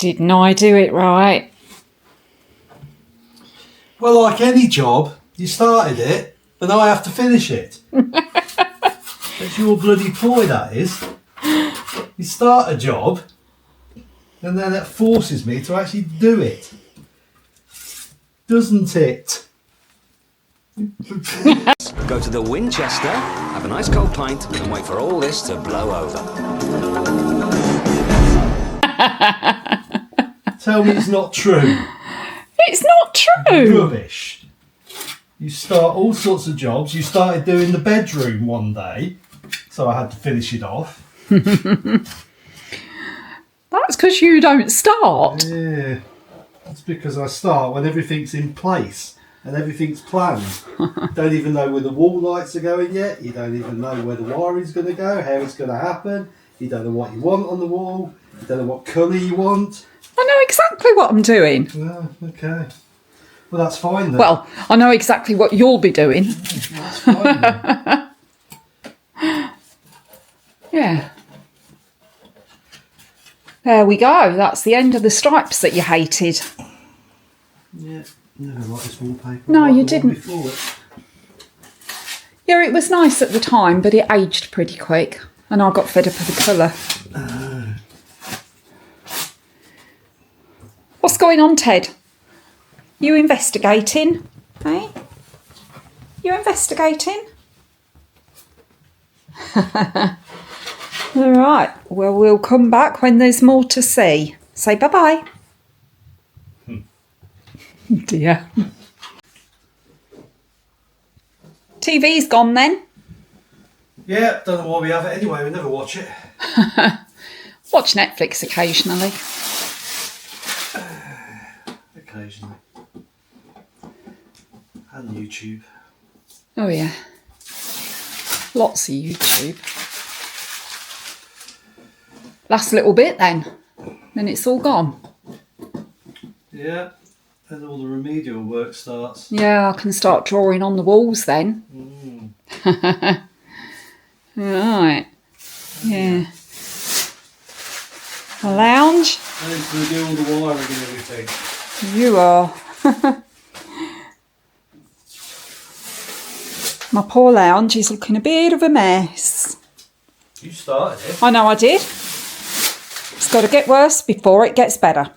Didn't I do it right? Well, like any job, you started it, and I have to finish it. That's your bloody ploy, that is. You start a job, and then it forces me to actually do it. Doesn't it? Go to the Winchester, have a nice cold pint, and wait for all this to blow over. Tell me it's not true. It's not true. Rubbish. You start all sorts of jobs. You started doing the bedroom one day, so I had to finish it off. That's because you don't start. Yeah, that's because I start when everything's in place and everything's planned. Don't even know where the wall lights are going yet. You don't even know where the wiring's going to go, how it's going to happen. You don't know what you want on the wall. You don't know what colour you want. I know exactly what I'm doing. Oh, okay. Well, that's fine then. Well, I know exactly what you'll be doing. That's fine then. Yeah. There we go. That's the end of the stripes that you hated. Yeah, never liked this wallpaper. No, I liked you the one didn't. before it. Yeah, it was nice at the time, but it aged pretty quick. And I got fed up with the colour. What's going on, Ted? You investigating? Hey? You investigating? All right. Well, we'll come back when there's more to see. Say bye-bye. Dear. TV's gone then. Yeah, don't know why we have it anyway. We never watch it. Watch Netflix occasionally. Occasionally. And YouTube. Oh, yeah. Lots of YouTube. Last little bit then. Then it's all gone. Yeah. Then all the remedial work starts. Yeah, I can start drawing on the walls then. Right. Yeah. A lounge. And it's going to do all the wiring and everything. You are. My poor lounge is looking a bit of a mess. You started it. I know I did. It's got to get worse before it gets better.